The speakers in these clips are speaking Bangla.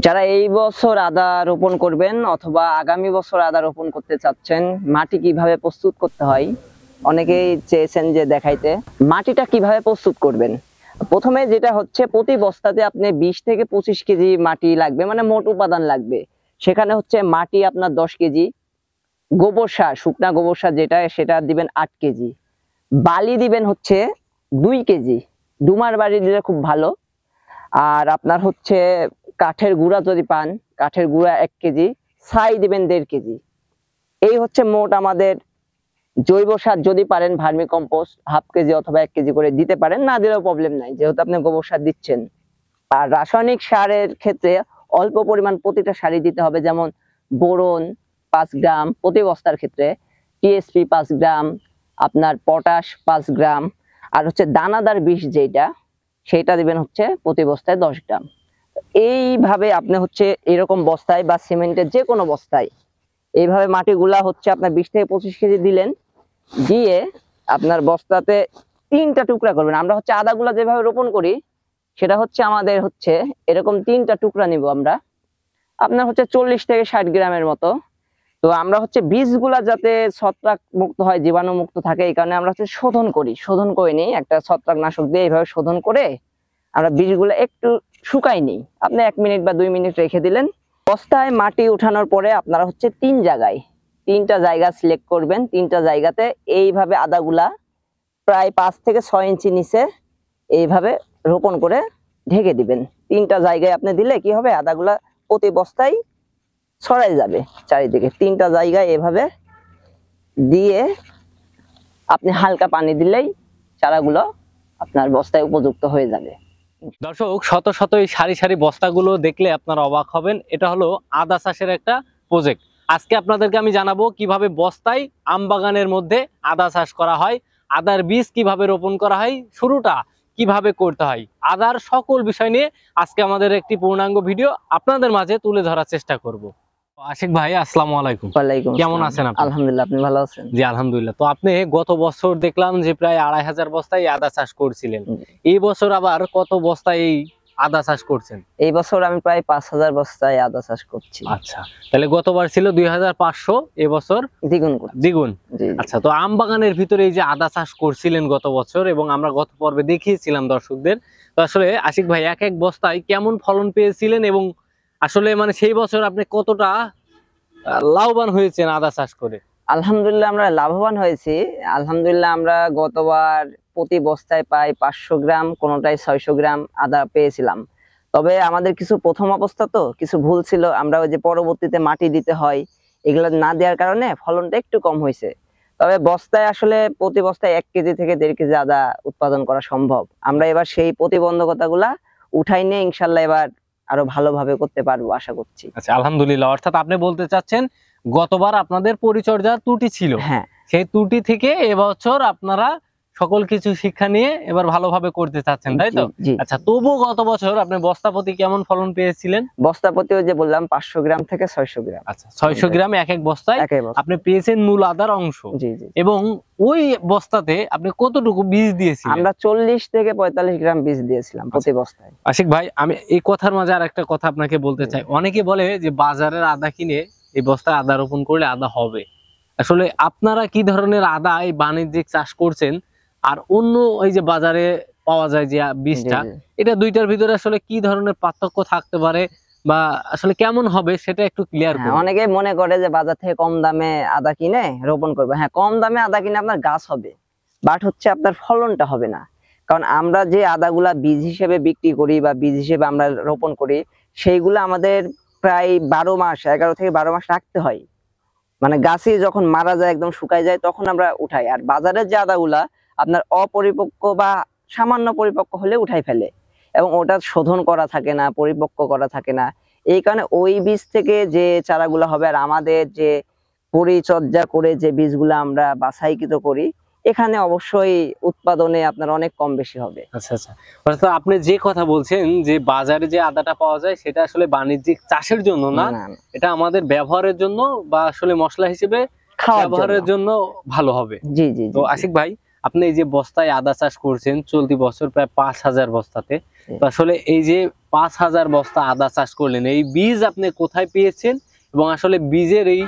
যারা এই বছর আদা রোপণ করবেন অথবা আগামী বছর আদা রোপণ করতে চাচ্ছেন, মাটি কিভাবে প্রস্তুত করতে হয় অনেকেই চেয়েছেন যে দেখাইতে। মাটিটা কিভাবে প্রস্তুত করবেন, প্রথমে যেটা হচ্ছে প্রতি বস্তাতে আপনি 20 থেকে 25 কেজি মাটি লাগবে, মানে মোট উপাদান লাগবে। সেখানে হচ্ছে মাটি আপনার 10 কেজি, গোবর সার, শুকনা গোবর সার যেটা সেটা দিবেন 8 কেজি, বালি দিবেন হচ্ছে 2 কেজি, ডুমার বালি দিলে খুব ভালো। আর আপনার হচ্ছে কাঠের গুঁড়া যদি পান, কাঠের গুঁড়া 1 কেজি, ছাই দিবেন 1.5 কেজি। এই হচ্ছে মোট আমাদের। জৈব সার যদি পারেন ভার্মি কম্পোস্ট হাফ কেজি অথবা 1 কেজি করে দিতে পারেন, না দিলেও প্রবলেম নাই যেহেতু আপনি গোবর সার দিচ্ছেন। আর রাসায়নিক সারের ক্ষেত্রে অল্প পরিমাণ প্রতিটা সারই দিতে হবে, যেমন বোরন 5 গ্রাম প্রতি বস্তার ক্ষেত্রে, টিএসপি 5 গ্রাম, আপনার পটাশ 5 গ্রাম, আর হচ্ছে দানাদার বিষ যেটা সেটা দিবেন হচ্ছে প্রতি বস্তায় 10 গ্রাম। এইভাবে আপনি হচ্ছে এরকম বস্তায় বা সিমেন্টের যে কোনো বস্তায় এইভাবে মাটিগুলা হচ্ছে আপনার 20 থেকে 25 কেজি দিলেন, দিয়ে আপনার বস্তাতে 3টা টুকরা করবেন। আমরা হচ্ছে আদাগুলা যেভাবে রোপণ করি সেটা হচ্ছে আমাদের হচ্ছে এরকম 3টা টুকরা নিব আমরা, আপনার হচ্ছে 40 থেকে 60 গ্রামের মতো। তো আমরা হচ্ছে বীজগুলা যাতে ছত্রাক মুক্ত হয়, জীবাণু মুক্ত থাকে, এই কারণে আমরা হচ্ছে শোধন করে নিই একটা ছত্রাকনাশক দিয়ে। এইভাবে শোধন করে আমরা বীজগুলো একটু শুকাই নিই, আপনি 1 মিনিট বা 2 মিনিট রেখে দিলেন। বস্তায় মাটি উঠানোর পরে আপনারা হচ্ছে 3টা জায়গা সিলেক্ট করবেন। 3টা জায়গাতে এইভাবে আদাগুলা প্রায় 5 থেকে 6 ইঞ্চি নিচে এইভাবে রোপণ করে ঢেকে দিবেন। 3টা জায়গায় আপনি দিলে কি হবে, আদাগুলা প্রতি বস্তায় ছড়াই যাবে চারিদিকে। 3টা জায়গায় এভাবে দিয়ে আপনি হালকা পানি দিলেই চারাগুলো আপনার বস্তায় উপযুক্ত হয়ে যাবে। দর্শক, শত শত এই সারি সারি বস্তাগুলো দেখলে আপনারা অবাক হবেন। এটা হলো আদা চাষের একটা প্রজেক্ট। আজকে আপনাদেরকে আমি জানাবো কিভাবে বস্তায় আম বাগানের মধ্যে আদা চাষ করা হয়, আদার বীজ কিভাবে রোপণ করা হয়, শুরুটা কিভাবে করতে হয়, আদার সকল বিষয় নিয়ে আজকে আমাদের একটি পূর্ণাঙ্গ ভিডিও আপনাদের মাঝে তুলে ধরার চেষ্টা করব। আশিক ভাই, আসসালামু আলাইকুম। ওয়ালাইকুম কেমন আসসালাম। আছেন আপনি? আলহামদুলিল্লাহ, আপনি ভালো আছেন? জি আলহামদুলিল্লাহ। তো আপনি গত বছর দেখলাম যে প্রায় 2500 বস্তায় আদা চাষ করছিলেন, এই বছর আবার কত বস্তায় এই আদা চাষ করছেন? এই বছর আমি প্রায় 5000 বস্তায় আদা চাষ করছি। আচ্ছা, তাহলে গতবার ছিল 2500, এবছর দ্বিগুণ। আচ্ছা, তো আম বাগানের ভিতরে এই যে আদা চাষ করছিলেন গত বছর, এবং আমরা গত পর্বে দেখিয়েছিলাম দর্শকদের, তো আসলে আশিক ভাই এক এক বস্তায় কেমন ফলন পেয়েছিলেন, এবং আসলে মানে সেই বছর আপনি কতটা লাভবান হয়েছেন আদা চাষ করে? আলহামদুলিল্লাহ, আমরা লাভবান হয়েছি। আলহামদুলিল্লাহ, আমরা গতবার প্রতি বস্তায় প্রায় 500 গ্রাম, কোনোটাই 600 গ্রাম আদা পেয়েছিলাম। তবে আমাদের কিছু প্রথম অবস্থা তো কিছু ভুল ছিল, আমরা ওই যে পরবর্তীতে মাটি দিতে হয়, এগুলো না দেওয়ার কারণে ফলনটা একটু কম হয়েছে। তবে বস্তায় আসলে প্রতি বস্তায় 1 কেজি থেকে 1.5 কেজি আদা উৎপাদন করা সম্ভব। আমরা এবার সেই প্রতিবন্ধকতাগুলা উঠাই নিয়ে ইনশাল্লাহ এবার আরো ভালোভাবে করতে পারবো আশা করছি। আচ্ছা, আলহামদুলিল্লাহ। অর্থাৎ আপনি বলতে চাচ্ছেন গতবার আপনাদের পরিচর্যার ত্রুটি ছিল, হ্যাঁ, সেই ত্রুটি থেকে এবছর আপনারা সকল কিছু শিক্ষা নিয়ে এবার ভালোভাবে করতে চাচ্ছেন, তাই তো? আচ্ছা, তবু গত বছর আপনি বস্তা প্রতি কেমন ফলন পেয়েছিলেন? বস্তা প্রতি ওই যে বললাম 500 গ্রাম থেকে 600 গ্রাম। আচ্ছা, 600 গ্রাম এক এক বস্তায় আপনি পেয়েছেন মূল আদার অংশ। এবং ওই বস্তাতে আপনি কতটুকু বীজ দিয়েছিলেন? আমরা 40 থেকে 45 গ্রাম বীজ দিয়েছিলাম প্রতি বস্তায়। আশিক ভাই, আমি এই কথার মাঝে আর একটা কথা আপনাকে বলতে চাই। অনেকে বলে যে বাজারের আদা কিনে এই বস্তায় আদা রোপণ করলে আদা হবে। আসলে আপনারা কি ধরনের আদা এই বাণিজ্যিক চাষ করছেন, আর অন্য এই যে বাজারে পাওয়া যায় যে বীজটা, এটা দুইটার ভিতরে আসলে কি ধরনের পার্থক্য থাকতে পারে, বা আসলে কেমন হবে সেটা একটু ক্লিয়ার করুন। অনেকে মনে করে যে বাজার থেকে কম দামে আদা কিনে রোপণ করবে। হ্যাঁ, কম দামে আদা কিনে আপনার গাছ হবে, বাট হচ্ছে আপনার ফলনটা হবে না। কারণ আমরা যে আদাগুলা বীজ হিসেবে বিক্রি করি বা বীজ হিসেবে আমরা রোপণ করি, সেইগুলো আমাদের প্রায় 12 মাস, 11 থেকে 12 মাস রাখতে হয়। মানে গাছে যখন মারা যায়, একদম শুকায় যায়, তখন আমরা উঠাই। আর বাজারের যে আদাগুলা আপনার অপরিপক্ক বা সামান্য পরিপক্ক হলে উঠাই ফেলে, এবং ওটা শোধন করা থাকে না, পরিপক্ক করা থাকে না। এই কারণে ওই বীজ থেকে যে চারাগুলো হবে, আর আমাদের যে পরিচর্যা করে যে বীজগুলো আমরা বাছাইকৃত করি, এখানে অবশ্যই উৎপাদনে আপনার অনেক কম বেশি হবে। আচ্ছা আচ্ছা, অর্থাৎ আপনি যে কথা বলছেন যে বাজারে যে আদাটা পাওয়া যায় সেটা আসলে বাণিজ্যিক চাষের জন্য না, এটা আমাদের ব্যবহারের জন্য বা আসলে মশলা হিসেবে ব্যবহারের জন্য ভালো হবে। জি জি। তো আশিক ভাই, আপনি এই যে বস্তায় আদা চাষ করছেন চলতি বছর প্রায় 5000 বস্তাতে, তো আসলে এই যে 5000 বস্তা আদা চাষ করলেন, এই বীজ আপনি কোথায় পেয়েছেন এবং আসলে বীজের এই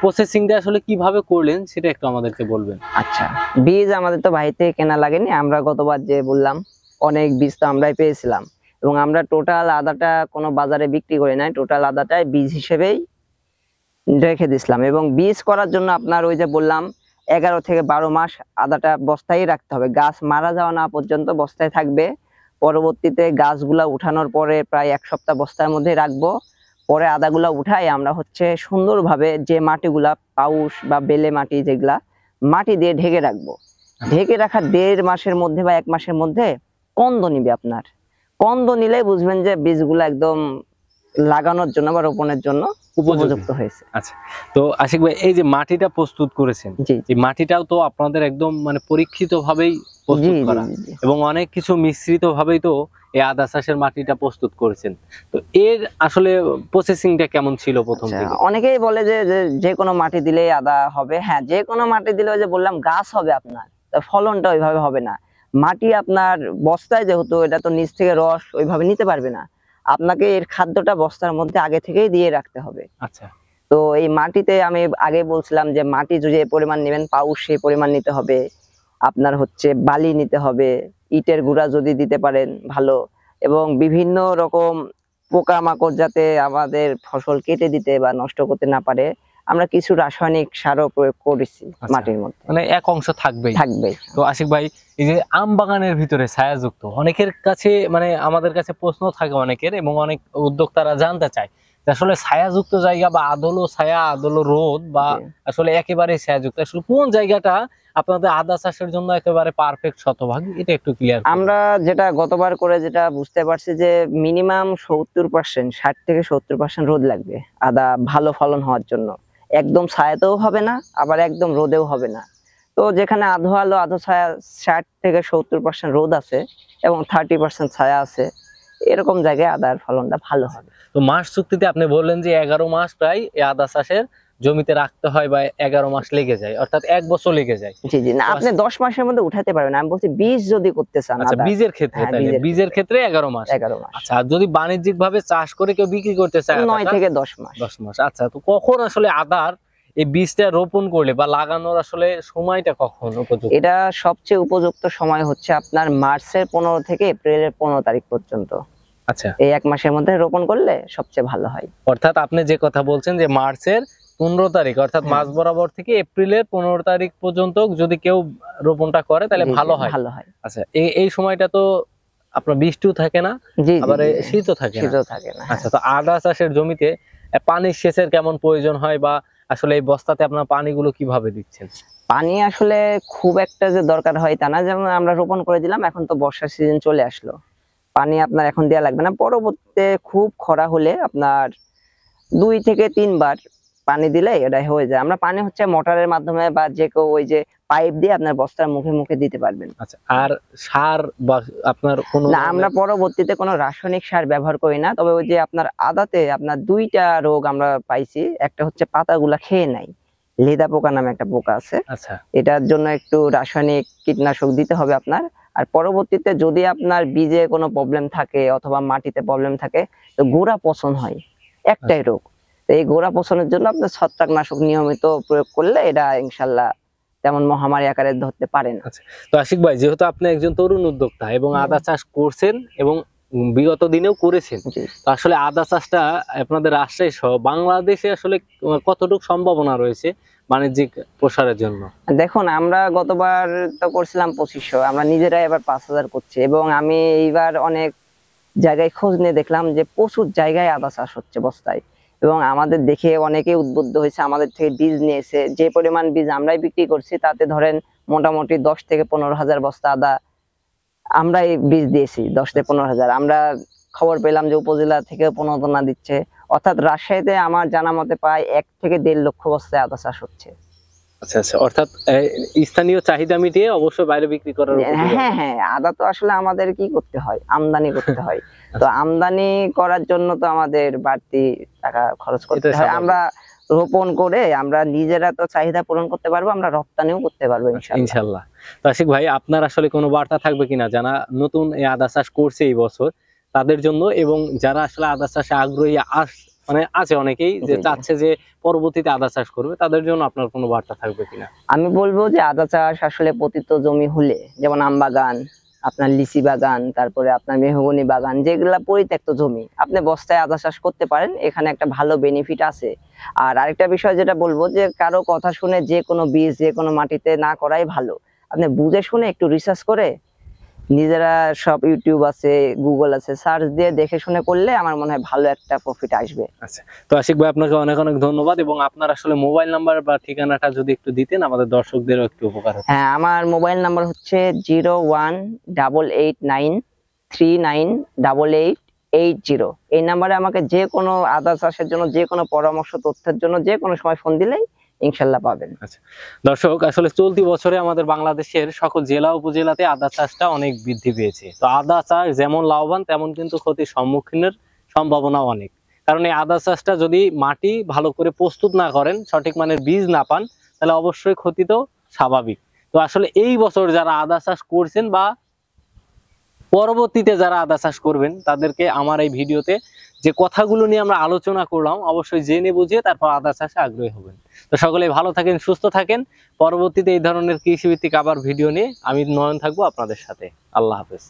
প্রসেসিংটা আসলে কিভাবে করলেন সেটা একটু আমাদেরকে বলবেন। আচ্ছা, বীজ আমাদের তো বাইরে থেকে কেনা লাগেনি, আমরা গতবার যে বললাম অনেক বীজ তো আমরাই পেয়েছিলাম, এবং আমরা টোটাল আদাটা কোনো বাজারে বিক্রি করি নাই, টোটাল আদাটাই বীজ হিসেবেই রেখে দিছিলাম। এবং বীজ করার জন্য আপনার ওই যে বললাম 11 থেকে 12 মাস আদাটা বস্তায় রাখতে হবে, গাছ মারা যাওয়া না পর্যন্ত বস্তায় থাকবে। পরবর্তীতে গাছগুলা উঠানোর পরে প্রায় 1 সপ্তাহ বস্তার মধ্যে রাখবো। পরে আদাগুলা উঠাই আমরা হচ্ছে সুন্দরভাবে যে মাটিগুলা পাউশ বা বেলে মাটি যেগুলা মাটি দিয়ে ঢেকে রাখবো। ঢেকে রাখার 1.5 মাসের মধ্যে বা 1 মাসের মধ্যে কন্দ নিবে আপনার। কন্দ নিলেই বুঝবেন যে বীজগুলা একদম লাগানোর জন্য বা রোপণের জন্য উপযুক্ত হয়েছে। আচ্ছা, তো আশিক ভাই এই যে মাটিটা প্রস্তুত করেছেন, জি এই মাটিটাও তো আপনাদের একদম মানে পরীক্ষিত ভাবেই জি প্রস্তুত জি করা জি। এবং অনেক কিছু মিশ্রিত ভাবেই তো এই আদা চাষের মাটিটা প্রস্তুত করেছেন। তো এর আসলে প্রসেসিংটা কেমন ছিল প্রথম আচ্ছা, থেকে? অনেকেই বলে যে যে কোনো মাটি দিলেই আদা হবে। হ্যাঁ, যে কোনো মাটি দিলে ওই যে বললাম গাছ হবে আপনার, তো ফলনটা ওইভাবে হবে না। মাটি আপনার বস্তায় যেহেতু, এটা তো নিচ থেকে রস ওইভাবে নিতে পারবে না, আপনাকে এর খাদ্যটা বস্তার মধ্যে আগে থেকেই দিয়ে রাখতে হবে। আচ্ছা তো এই মাটিতে আমি আগে বলছিলাম যে মাটি যে পরিমাণ নেবেন পাউশ সেই পরিমাণ নিতে হবে, আপনার হচ্ছে বালি নিতে হবে, ইটের গুঁড়া যদি দিতে পারেন ভালো, এবং বিভিন্ন রকম পোকামাকড় যাতে আমাদের ফসল কেটে দিতে বা নষ্ট করতে না পারে, আমরা কিছু রাসায়নিক সারও প্রয়োগ করেছি আচ্ছা। মাটির মধ্যে। মানে এক অংশ থাকবেই। থাকবে। তো আশিক ভাই এই যে আম বাগানের ভিতরে ছায়াযুক্ত, অনেকের কাছে মানে আমাদের কাছে প্রশ্ন থাকে অনেকের, এবং অনেক উদ্যোক্তারা জানতে চায় যে আসলে ছায়াযুক্ত জায়গা বা আদলো ছায়া আদলো রোদ বা জি। আসলে একেবারে ছায়াযুক্ত, আসলে কোন জায়গাটা আপনাদের আদা চাষের জন্য একেবারে পারফেক্ট শতভাগ, এটা একটু ক্লিয়ার। আমরা যেটা গতবার করে যেটা বুঝতে পারছি যে মিনিমাম 70%, 60 থেকে 70% রোদ লাগবে আদা ভালো ফলন হওয়ার জন্য। একদম ছায়াতেও হবে না, আবার একদম রোদেও হবে না। তো যেখানে আধো আলো আধো ছায়া, 60 থেকে 70% রোদ আছে এবং 30% ছায়া আছে, এরকম জায়গায় আদার ফলনটা ভালো হবে। তো মাস চুক্তিতে আপনি বললেন যে 11 মাস প্রায় এই আদা চাষের জমিতে রাখতে হয় বা 11 মাস লেগে যায়, অর্থাৎ 1 বছর লেগে যায়। জি জি, না আপনি 10 মাসের মধ্যে উঠাতে পারবেন, আমি বলছি বীজ যদি করতে চান আচ্ছা, আদা। বীজের ক্ষেত্রে হ্যাঁ, তাহলে বীজের ক্ষেত্রে 11 মাস। 11 মাস, আচ্ছা, আর যদি বাণিজ্যিক ভাবে চাষ করে কেউ বিক্রি করতে চায় 9 আদাটা? থেকে 10 মাস। 10 মাস। আচ্ছা, তো কখন আসলে আদার এই বীজটা রোপণ করলে বা লাগানোর আসলে সময়টা কখন উপযুক্ত? এটা সবচেয়ে উপযুক্ত সময় হচ্ছে আপনার মার্চের 15 থেকে এপ্রিলের 15 তারিখ পর্যন্ত। আচ্ছা, এই 1 মাসের মধ্যে রোপণ করলে সবচেয়ে ভালো হয়। অর্থাৎ আপনি যে কথা বলছেন যে মার্চের 15 তারিখ, অর্থাৎ হ্যাঁ। মাস বরাবর থেকে এপ্রিলের 15 তারিখ পর্যন্ত যদি কেউ রোপণটা করে তাহলে জি, জি, ভালো হয়। ভালো হয়। আচ্ছা, এই সময়টা তো আপনার বৃষ্টিও থাকে না, জি জি আবার জি, শীতও থাকে না। শীতও থাকে না। আচ্ছা, তো আদা চাষের জমিতে পানি সেচের কেমন প্রয়োজন হয় বা আসলে এই বস্তাতে আপনার পানিগুলো কিভাবে দিচ্ছেন? পানি আসলে খুব একটা যে দরকার হয় তা না, যেমন আমরা রোপণ করে দিলাম, এখন তো বর্ষার সিজন চলে আসলো, পানি আপনার এখন দেয়া লাগবে না। পরবর্তীতে খুব খরা হলে আপনার 2 থেকে 3 বার পানি দিলে এটা হয়ে যায়। আমরা পানি হচ্ছে মোটরের মাধ্যমে বা যে কেউ ওই যে পাইপ দিয়ে আপনার বস্তার মুখে মুখে দিতে পারবেন। আচ্ছা, আর সার বা আপনার কোনো না, আমরা পরবর্তীতে কোনো রাসায়নিক সার ব্যবহার করি না। তবে ওই যে আপনার আদাতে আপনার 2টা রোগ আমরা পাইছি। একটা হচ্ছে পাতাগুলা খেয়ে নেয়, লেদা পোকা নামে একটা পোকা আছে। আচ্ছা এটার জন্য একটু রাসায়নিক কীটনাশক দিতে হবে আপনার। আর পরবর্তীতে যদি আপনার বীজে কোনো প্রবলেম থাকে অথবা মাটিতে প্রবলেম থাকে, তো গোড়া পচন হয়, একটাই রোগ। তো এই গোড়া পচনের জন্য আপনার ছত্রাকনাশক নিয়মিত প্রয়োগ করলে এটা ইনশাল্লাহ তেমন মহামারী আকারে ধরতে পারে না। আচ্ছা, তো আশিক ভাই যেহেতু আপনি একজন তরুণ উদ্যোক্তা এবং আদা চাষ করছেন এবং বিগত দিনেও করেছেন, জি। তো আসলে আদা চাষটা আপনাদের রাজশাহী সহ বাংলাদেশে আসলে কতটুকু সম্ভাবনা রয়েছে বাণিজ্যিক প্রসারের জন্য? দেখুন, আমরা গতবার তো করছিলাম 2500, আমরা নিজেরাই এবার 5000 করছি, এবং আমি এইবার অনেক জায়গায় খোঁজ নিয়ে দেখলাম যে প্রচুর জায়গায় আদা চাষ হচ্ছে বস্তায়, এবং আমাদের দেখে অনেকে উদ্বুদ্ধ হয়েছে, আমাদের থেকে বীজ নিয়েছে। যে পরিমাণ বীজ আমরাই বিক্রি করছি তাতে ধরেন মোটামুটি 10 থেকে 15,000 বস্তা আদা আমরাই বীজ দিয়েছি। 10 থেকে 15,000 আমরা খবর পেলাম যে উপজেলা থেকে প্রণোদনা দিচ্ছে, অর্থাৎ রাজশাহীতে আমার জানা মতে প্রায় 1 থেকে 1.5 লক্ষ বস্তায় আদা চাষ হচ্ছে। আচ্ছা আচ্ছা, অর্থাৎ স্থানীয় চাহিদা মিটিয়ে অবশ্যই বাইরে বিক্রি করার উপযোগী। হ্যাঁ হ্যাঁ, আদা তো আসলে আমাদের কি করতে হয়, আমদানি করতে হয়। তো আমদানি করার জন্য তো আমাদের বাড়তি টাকা খরচ করতে এটা হয়। স্বাভাবিক। আমরা রোপণ করে আমরা নিজেরা তো চাহিদা পূরণ করতে পারবো, আমরা রপ্তানিও করতে পারবো ইনশাআল্লাহ। ইনশাল্লাহ। তো আশিক ভাই আপনার আসলে কোনো বার্তা থাকবে কিনা, জানা নতুন এই আদা চাষ করছে এই বছর, তাদের জন্য, এবং যারা আসলে আদা চাষে আগ্রহী মানে আছে অনেকেই যে জি, জি। চাচ্ছে যে পরবর্তীতে আদা চাষ করবে, তাদের জন্য আপনার কোনো বার্তা থাকবে কিনা? আমি বলবো যে আদা চাষ আসলে পতিত জমি হলে, যেমন আম বাগান, আপনার লিচি বাগান, তারপরে আপনার মেহগনি বাগান, যেগুলা পরিত্যক্ত জমি, আপনি বস্তায় আদা চাষ করতে পারেন। এখানে একটা ভালো বেনিফিট আছে। আর আরেকটা বিষয় যেটা বলবো, যে কারো কথা শুনে যে কোনো বীজ যে কোনো মাটিতে না করাই ভালো। আপনি বুঝে শুনে একটু রিসার্চ করে, নিজেরা সব ইউটিউব আছে, গুগল আছে, সার্চ দিয়ে দেখে শুনে করলে আমার মনে হয় ভালো একটা প্রফিট আসবে। আচ্ছা, তো আশিক ভাই আপনাকে অনেক অনেক ধন্যবাদ, এবং আপনার আসলে মোবাইল নাম্বার বা ঠিকানাটা যদি একটু দিতেন আমাদের দর্শকদেরও একটু উপকার হতো। হ্যাঁ, আমার মোবাইল নাম্বার হচ্ছে 018893988880। এই নাম্বারে আমাকে যে কোনো আদা চাষের জন্য, যে কোনো পরামর্শ তথ্যের জন্য যে কোনো সময় ফোন দিলেই ইনশাল্লাহ পাবেন। দর্শক, আসলে চলতি বছরে আমাদের বাংলাদেশের সকল জেলা উপজেলাতে আদা চাষটা অনেক বৃদ্ধি পেয়েছে। তো আদা চাষ যেমন লাভবান, তেমন কিন্তু ক্ষতির সম্মুখীনের সম্ভাবনাও অনেক। কারণ এই আদা চাষটা যদি মাটি ভালো করে প্রস্তুত না করেন, সঠিক মানের বীজ না পান, তাহলে অবশ্যই ক্ষতি তো স্বাভাবিক। তো আসলে এই বছর যারা আদা চাষ করছেন বা পরবর্তীতে যারা আদা চাষ করবেন, তাদেরকে আমার এই ভিডিওতে যে কথাগুলো নিয়ে আমরা আলোচনা করলাম, অবশ্যই জেনে বুঝে তারপর আদা চাষে আগ্রহী হবেন। তো সকলেই ভালো থাকেন, সুস্থ থাকেন। পরবর্তীতে এই ধরনের কৃষিভিত্তিক আবার ভিডিও নিয়ে আমি নয়ন থাকবো আপনাদের সাথে। আল্লাহ হাফেজ।